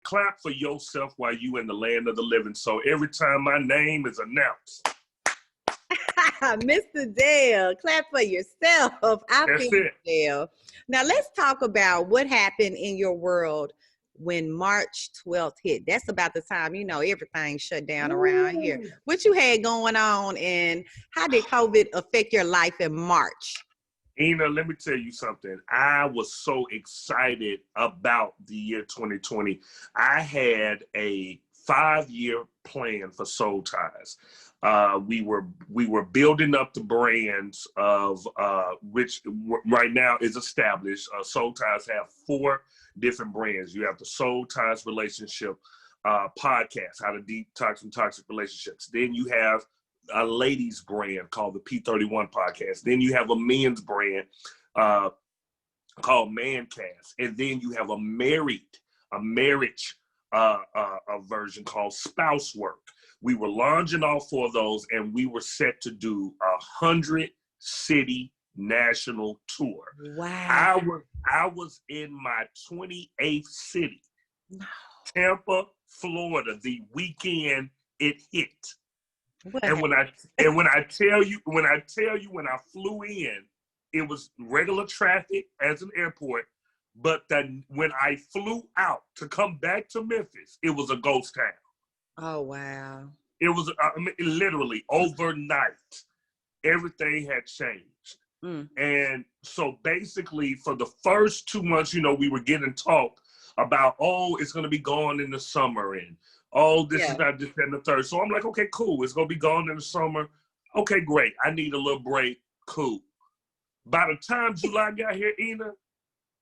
clap for yourself while you in the land of the living. So every time my name is announced. Mr. Dale, clap for yourself. I That's feel it. Dale. Now let's talk about what happened in your world when March 12th hit. That's about the time, everything shut down around here. What you had going on, and how did COVID affect your life in March? Ina, let me tell you something. I was so excited about the year 2020. I had a 5-year plan for Soul Ties. We were building up the brands of which right now is established. Soul Ties have 4 different brands. You have the Soul Ties Relationship podcast, how to detox from toxic relationships. Then you have a ladies brand called the P31 podcast. Then you have a men's brand called Mancast. And then you have a marriage version called Spouse Work. We were launching all 4 of those, and we were set to do 100-city national tour. Wow. I was in my 28th city, Tampa, Florida, the weekend it hit. And when I tell you when I flew in, it was regular traffic as an airport, but then when I flew out to come back to Memphis, it was a ghost town. Oh wow! It was literally overnight. Everything had changed, and so basically for the first 2 months, we were getting talk about, it's going to be gone in the summer, and this is not just in the third. So I'm like, okay, cool. It's going to be gone in the summer. Okay, great. I need a little break. Cool. By the time July got here, Ina,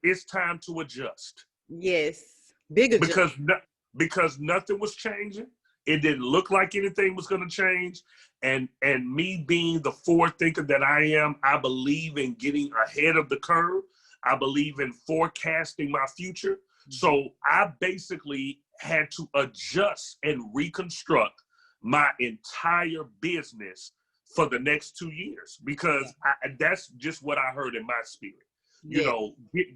it's time to adjust. Yes. Big adjustment. Because nothing was changing. It didn't look like anything was going to change. And me being the forward thinker that I am, I believe in getting ahead of the curve. I believe in forecasting my future. So I basically had to adjust and reconstruct my entire business for the next 2 years, because that's just what I heard in my spirit.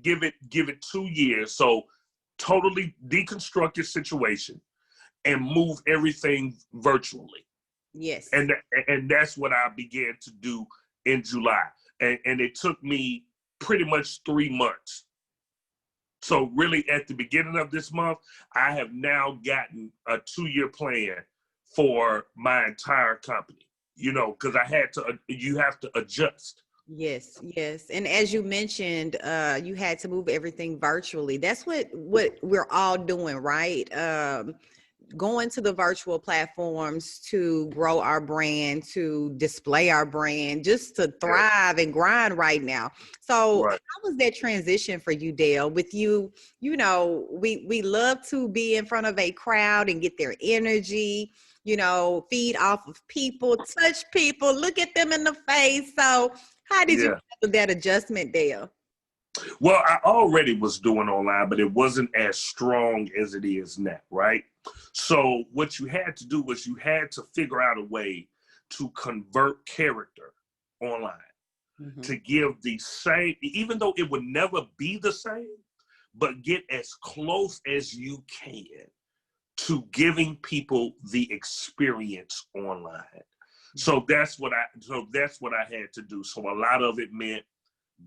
Give it 2 years. So totally deconstruct your situation and move everything virtually. Yes. And that's what I began to do in July. And it took me pretty much 3 months. So really at the beginning of this month, I have now gotten a 2-year plan for my entire company, because you have to adjust. Yes. And as you mentioned, you had to move everything virtually. That's what we're all doing, right? Going to the virtual platforms to grow our brand, to display our brand, just to thrive and grind right now. So How was that transition for you, Dale? With you, we love to be in front of a crowd and get their energy, feed off of people, touch people, look at them in the face. So how did you handle that adjustment, Dale? Well, I already was doing online, but it wasn't as strong as it is now, right? So what you had to do was you had to figure out a way to convert character online, to give the same, even though it would never be the same, but get as close as you can to giving people the experience online. So that's what I had to do. So a lot of it meant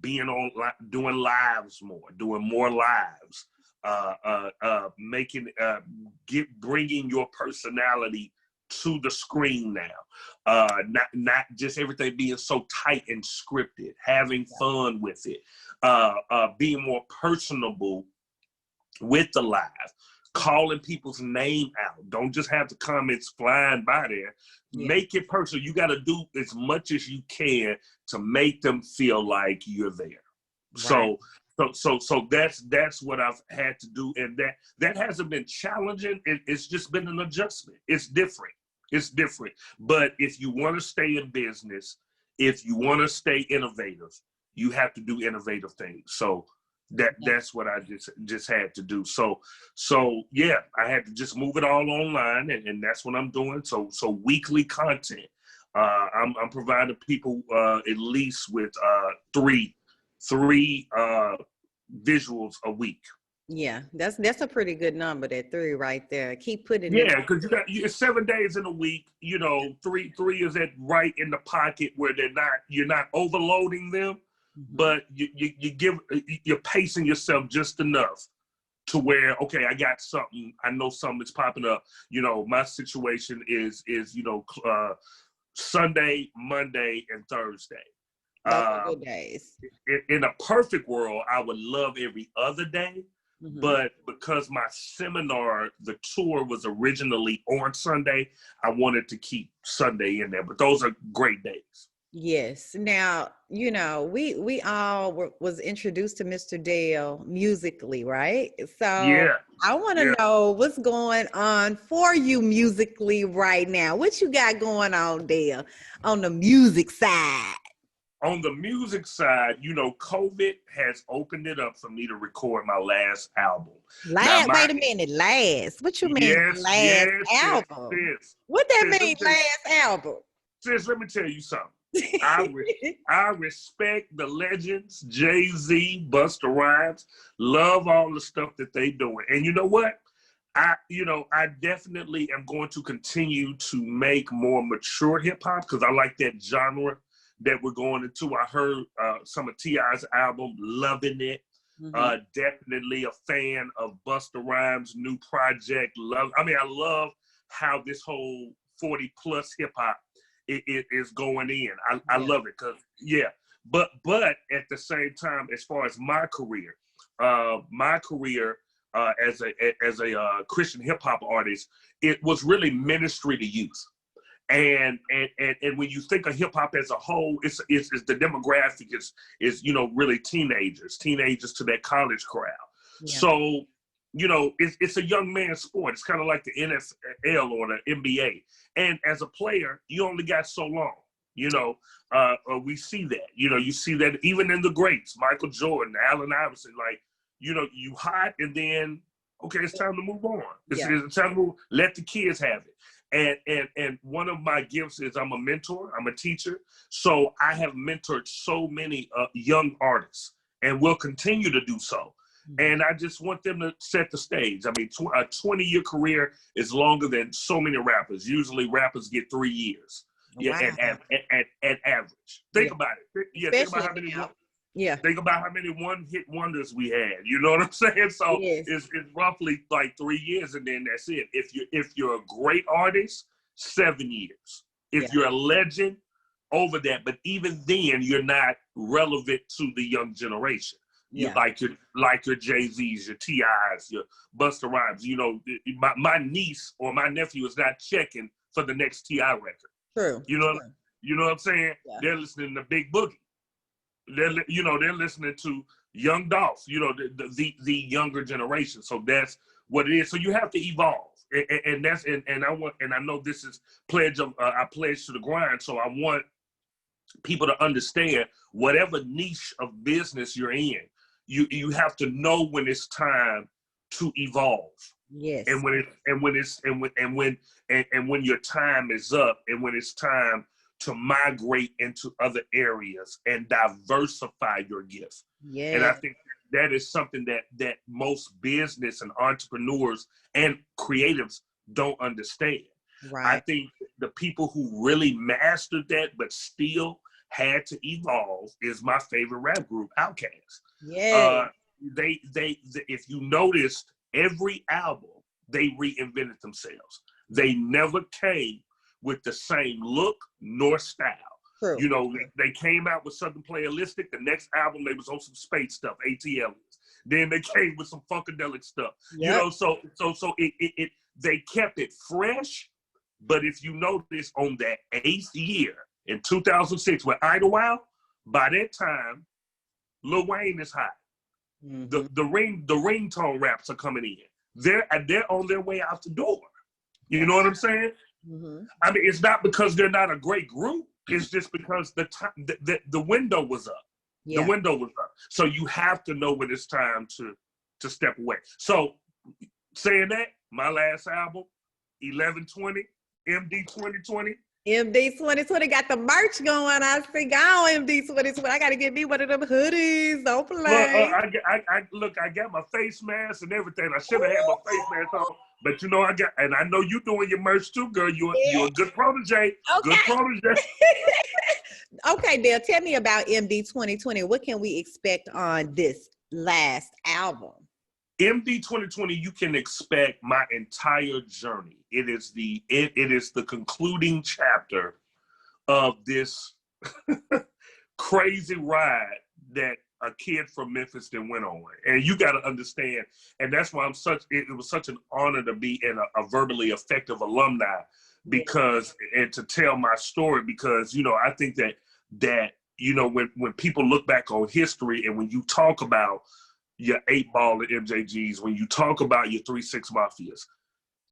being on, doing lives more, doing more lives, bringing your personality to the screen now, not just everything being so tight and scripted, having fun with it, being more personable with the live, calling people's name out. Don't just have the comments flying by there. Make it personal. You got to do as much as you can to make them feel like you're there. Right. So that's what I've had to do, and that hasn't been challenging. It's just been an adjustment. It's different. But if you want to stay in business, if you want to stay innovative, you have to do innovative things. So that's what I just had to do. So yeah, I had to just move it all online, and that's what I'm doing. So weekly content. I'm providing people at least with three visuals a week. Yeah, that's a pretty good number, that 3 right there. Keep putting them. Yeah, because it's 7 days in a week. You know, three is at right in the pocket where you're not overloading them, Mhm. but you're pacing yourself just enough to where, okay, I got something. I know something's popping up. You know, my situation is Sunday, Monday, and Thursday. Those are good days. In a perfect world, I would love every other day, Mhm. but because my seminar, the tour was originally on Sunday, I wanted to keep Sunday in there. But those are great days. Yes. Now, we all was introduced to Mr. Dale musically, right? So Yeah, I want to yeah. know what's going on for you musically right now. What you got going on, Dale, on the music side? On the music side, COVID has opened it up for me to record my last album. Now, Wait a minute, last. What you mean yes, last yes, album? sis, What that sis, mean, last album? let me tell you something. I respect the legends, Jay-Z, Busta Rhymes, love all the stuff that they doing. And you know what? I definitely am going to continue to make more mature hip hop because I like that genre that we're going into. I heard some of T.I.'s album, loving it. Mhm. Definitely a fan of Busta Rhymes' new project. I love how this whole 40 plus hip hop it is going in. I Yeah. love it because but at the same time, as far as my career as a Christian hip hop artist, it was really ministry to youth. And when you think of hip hop as a whole, it's the demographic is really teenagers to that college crowd. Yeah. So it's a young man's sport. It's kind of like the NFL or the NBA. And as a player, you only got so long. We see that. You see that even in the greats, Michael Jordan, Allen Iverson. Like, you hot, and then okay, it's time to move on. Yeah. It's time to let the kids have it. And one of my gifts is I'm a mentor. I'm a teacher. So I have mentored so many young artists and will continue to do so. And I just want them to set the stage. I mean, a 20-year career is longer than so many rappers. Usually rappers get 3 years. Yeah, Wow. at average. Yeah. Think about it. Yeah, Especially now. Yeah. think about how many one-hit wonders we had. You know what I'm saying? So Yes. it's roughly like 3 years, and then that's it. If you're a great artist, 7 years. Yeah. If you're a legend, over that. But even then, you're not relevant to the young generation. You Yeah. like your Jay-Z's, your T.I.'s, your Busta Rhymes. My niece or my nephew is not checking for the next T.I. record. True. You know, True. you know what I'm saying? Yeah. They're listening to Big Boogie. They're listening to Young Dolph. The younger generation. So that's what it is. So you have to evolve, and I know this is I pledge to the grind. So I want people to understand whatever niche of business you're in, you have to know when it's time to evolve. Yes. And when your time is up, and when it's time to migrate into other areas and diversify your gifts. And I Yes. think that is something that most business and entrepreneurs and creatives don't understand. I Right. think the people who really mastered that but still had to evolve is my favorite rap group, Outkast. Yes. Uh, they if you noticed, every album they reinvented themselves. They never came with the same look nor style. True. They came out with something playalistic. The next album they was on some space stuff, ATLs. Then they came with some funkadelic stuff. Yep. So they kept it fresh. But if you notice, on that 8th year in 2006 with Idlewild, by that time, Lil Wayne is hot. Mm-hmm. The ringtone raps are coming in. They're on their way out the door. You Wow. know what I'm saying? Mm-hmm. I mean, it's not because they're not a great group. It's just because the window was up. The Yeah. window was up. So you have to know when it's time to step away. So saying that, my last album, 1120, MD 2020, MD 2020 got the merch going. I think MD 2020. I gotta get me one of them hoodies. Don't Look, play. I got my face mask and everything. I should have had my face mask on, but you know, I know you doing your merch too, girl. You're a good protege. Okay. Good protege. Okay, Dale, tell me about MD 2020. What can we expect on this last album? MD 2020, you can expect my entire journey. It is the concluding chapter of this crazy ride that a kid from Memphis then went on. And you got to understand, and that's why it was such an honor to be in a verbally effective alumni, because, and to tell my story, because, you know, I think that, you know, when people look back on history, and when you talk about your 8-Ball at MJGs, when you talk about your 3-6 Mafias,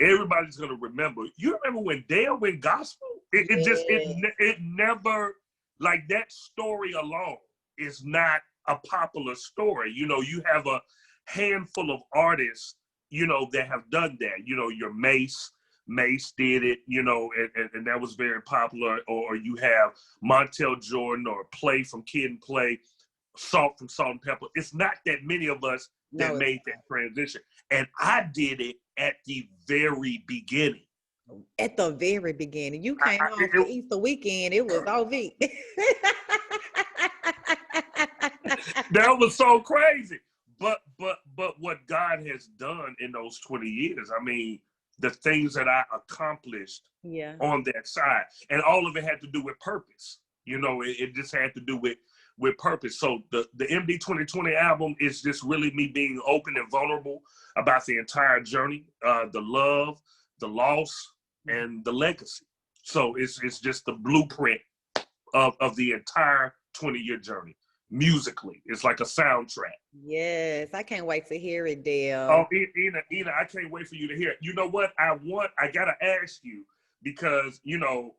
everybody's going to remember. You remember when Dale went gospel? It never, like, that story alone is not a popular story. You know, you have a handful of artists, you know, that have done that. You know, your Mace did it, you know, and that was very popular. Or you have Montel Jordan, or Play from Kid and Play, Salt from Salt and Pepper. It's not that many of us that made that transition. And I did it at the very beginning. At the very beginning. You came on for Easter weekend. It was OV. That was so crazy. But what God has done in those 20 years, I mean, the things that I accomplished on that side, and all of it had to do with purpose. You know, it just had to do with purpose. So the MD 2020 album is just really me being open and vulnerable about the entire journey, the love, the loss, and the legacy. So it's just the blueprint of the entire 20-year journey. Musically, it's like a soundtrack. Yes, I can't wait to hear it, Dale. Oh, Ina, I can't wait for you to hear it. You know what? I gotta ask you, because, you know,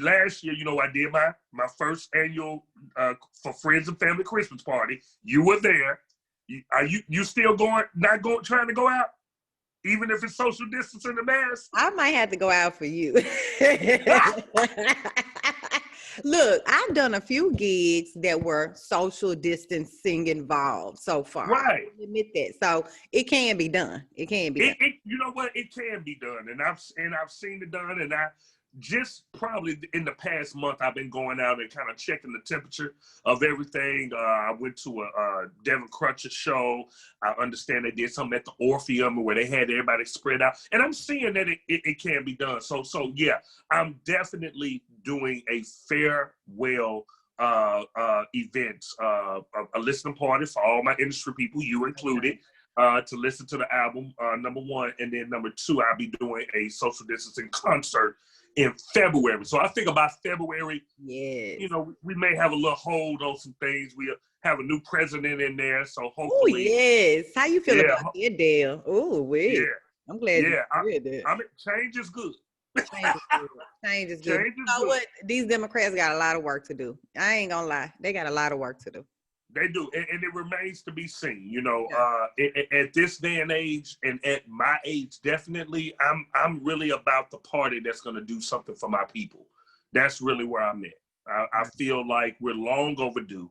last year, you know, I did my first annual for friends and family Christmas party. You were there. Are you still trying to go out, even if it's social distancing the mask? I might have to go out for you. Look, I've done a few gigs that were social distancing involved so far. Right. I admit that. So it can be done. It can be done. You know what? It can be done, and I've seen it done, and I just probably in the past month I've been going out and kind of checking the temperature of everything. I went to a Devin Crutcher show. I understand they did something at the Orpheum where they had everybody spread out, and I'm seeing that it can be done. So yeah, I'm definitely doing a farewell event, a listening party for all my industry people, you included. To listen to the album, number one, and then number two, I'll be doing a social distancing concert in February. So I think about February, you know, we may have a little hold on some things. We have a new president in there, so hopefully. Oh, yes. How you feel about that, Dale? Oh, wait. Yeah. I'm glad you did that. I mean, change is good. Change is good. You know what? These Democrats got a lot of work to do. I ain't gonna lie. They got a lot of work to do. They do, and it remains to be seen. You know, at this day and age, and at my age, definitely, I'm really about the party that's going to do something for my people. That's really where I'm at. I feel like we're long overdue.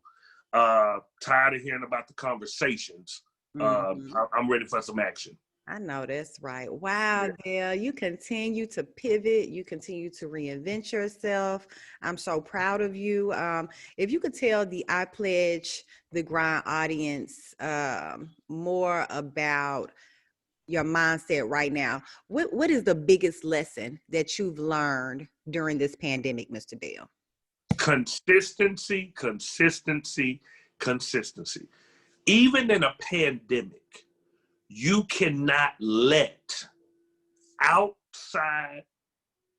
Tired of hearing about the conversations. I'm ready for some action. I know that's right. Wow, Dale, you continue to pivot. You continue to reinvent yourself. I'm so proud of you. If you could tell the I Pledge the Grind audience more about your mindset right now, what is the biggest lesson that you've learned during this pandemic, Mr. Dale? Consistency, consistency, consistency. Even in a pandemic, you cannot let outside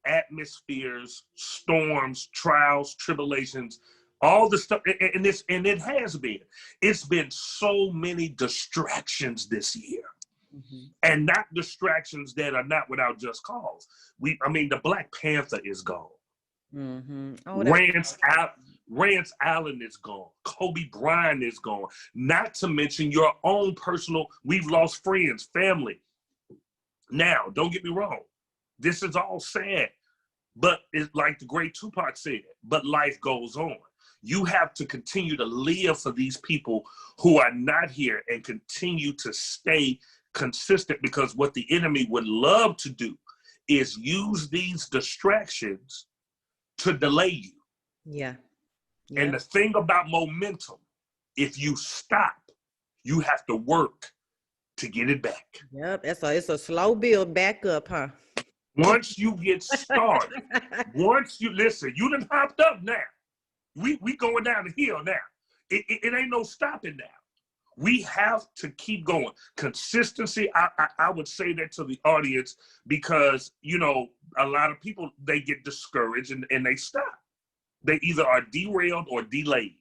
atmospheres, storms, trials, tribulations, all the stuff, and it has been. It's been so many distractions this year, and not distractions that are not without just cause. The Black Panther is gone. Rance Allen is gone. Kobe Bryant is gone. Not to mention your own personal, we've lost friends, family. Now, don't get me wrong. This is all sad. But it's like the great Tupac said, but life goes on. You have to continue to live for these people who are not here and continue to stay consistent, because what the enemy would love to do is use these distractions to delay you. Yeah. And the thing about momentum, if you stop, you have to work to get it back. Yep. It's a slow build back up, huh? Once you get started, once you listen, you done hopped up now. We going down the hill now. It ain't no stopping now. We have to keep going. Consistency, I would say that to the audience, because, you know, a lot of people, they get discouraged and they stop. They either are derailed or delayed.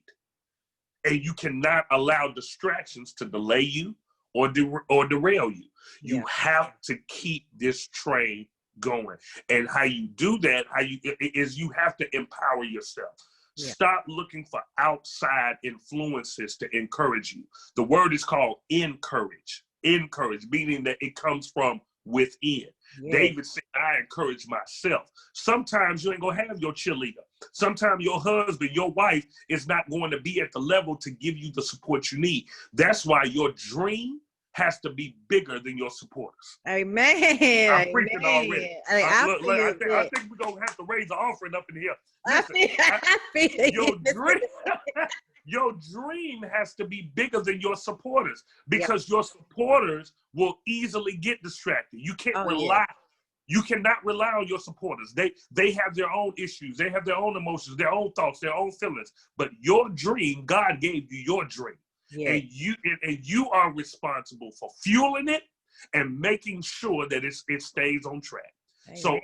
And you cannot allow distractions to delay you or derail you. You have to keep this train going. And how you do that, you have to empower yourself. Yeah. Stop looking for outside influences to encourage you. The word is called encourage. Encourage, meaning that it comes from within. Yeah. David said, I encourage myself. Sometimes you ain't gonna have your cheerleader. Sometimes your husband, your wife is not going to be at the level to give you the support you need. That's why your dream has to be bigger than your supporters. Amen. I'm preaching already. I think we're going to have to raise the offering up in here. Listen, your dream has to be bigger than your supporters, because your supporters will easily get distracted. You can't rely. You cannot rely on your supporters. They have their own issues. They have their own emotions, their own thoughts, their own feelings. But your dream, God gave you your dream. Yeah. And you are responsible for fueling it and making sure that it stays on track. Amen. So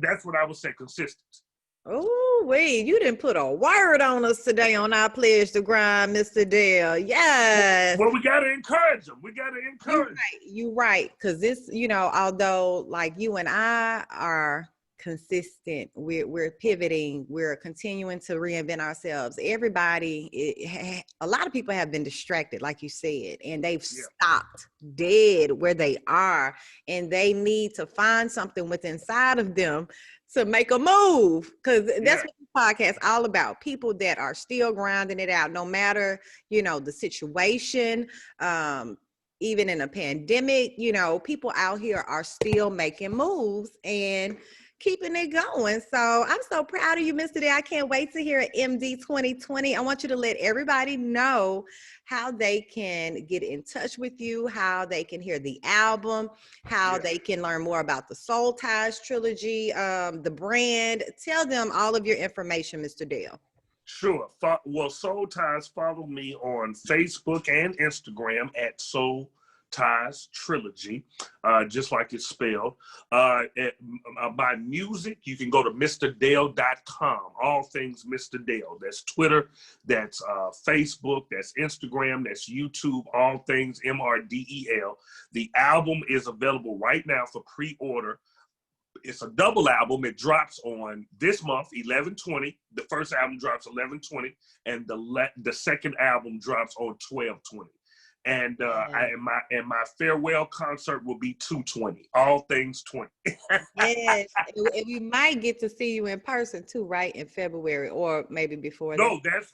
that's what I would say, consistency. Oh, wait, you didn't put a word on us today on our Pledge to Grind, Mr. Dale. Yes. Well, we got to encourage them. We got to encourage. You're right. Because this, you know, although like you and I are consistent, we're pivoting, we're continuing to reinvent ourselves. Everybody, a lot of people have been distracted, like you said, and they've stopped dead where they are, and they need to find something within inside of them to make a move, because that's what the podcast is all about. People that are still grinding it out, no matter, you know, the situation, even in a pandemic, you know, people out here are still making moves and keeping it going. So I'm so proud of you, Mr. Day. I can't wait to hear MD 2020. I want you to let everybody know how they can get in touch with you, how they can hear the album, how they can learn more about the Soul Ties trilogy, the brand. Tell them all of your information, Mr. Dale. Sure. Well, Soul Ties, follow me on Facebook and Instagram at Soul Ties Trilogy, just like it's spelled. My music, you can go to mrdale.com. All things Mr. Dale. That's Twitter, that's Facebook, that's Instagram, that's YouTube, all things MRDEL. The album is available right now for pre-order. It's a double album. It drops on this month, 11/20. The first album drops 11/20, and the second album drops on 12/20. And my farewell concert will be 2/20. All things 20. Yes, and we might get to see you in person too, right? In February, or maybe before. No, that's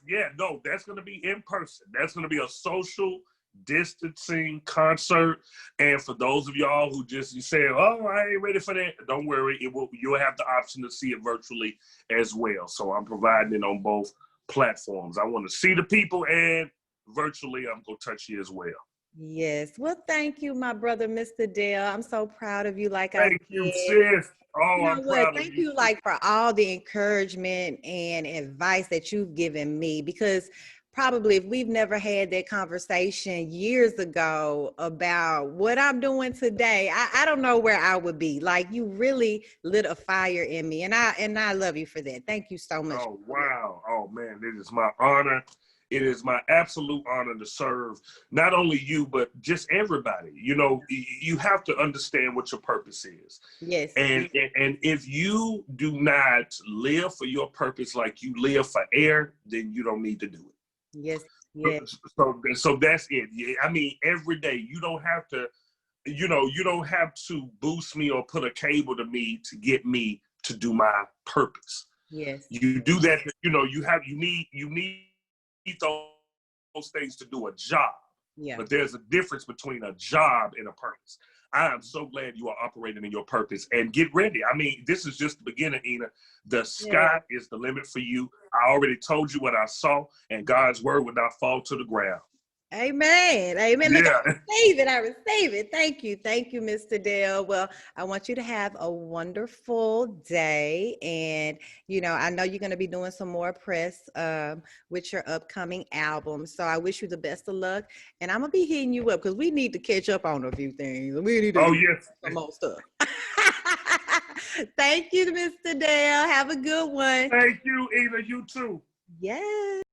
going to be in person. That's going to be a social distancing concert. And for those of y'all who you say, "Oh, I ain't ready for that," don't worry. You'll have the option to see it virtually as well. So I'm providing it on both platforms. I want to see the people, and virtually I'm gonna touch you as well. Yes. Well, thank you, my brother, Mr. Dale. I'm so proud of you. Thank you, sis. Oh, I'm proud of you. Thank you, like, for all the encouragement and advice that you've given me, because probably if we've never had that conversation years ago about what I'm doing today, I don't know where I would be. Like, you really lit a fire in me, and I love you for that. Thank you so much. Oh, wow. Oh, man, it is my honor. It is my absolute honor to serve not only you, but just everybody. You know, you have to understand what your purpose is. Yes. And if you do not live for your purpose like you live for air, then you don't need to do it. Yes. Yes. So that's it. I mean, every day you don't have to, you don't have to boost me or put a cable to me to get me to do my purpose. Yes. You do that, you know, you need those things to do a job. Yeah. But there's a difference between a job and a purpose. I am so glad you are operating in your purpose, and get ready. I mean, this is just the beginning, Ina. The sky is the limit for you. I already told you what I saw, and God's word will not fall to the ground. Amen. Amen. Look, Yeah. I receive it. I receive it. Thank you. Thank you, Mr. Dale. Well, I want you to have a wonderful day. And, you know, I know you're going to be doing some more press with your upcoming album. So I wish you the best of luck. And I'm going to be hitting you up because we need to catch up on a few things. We need to do some more stuff. Thank you, Mr. Dale. Have a good one. Thank you, Ina. You too. Yes.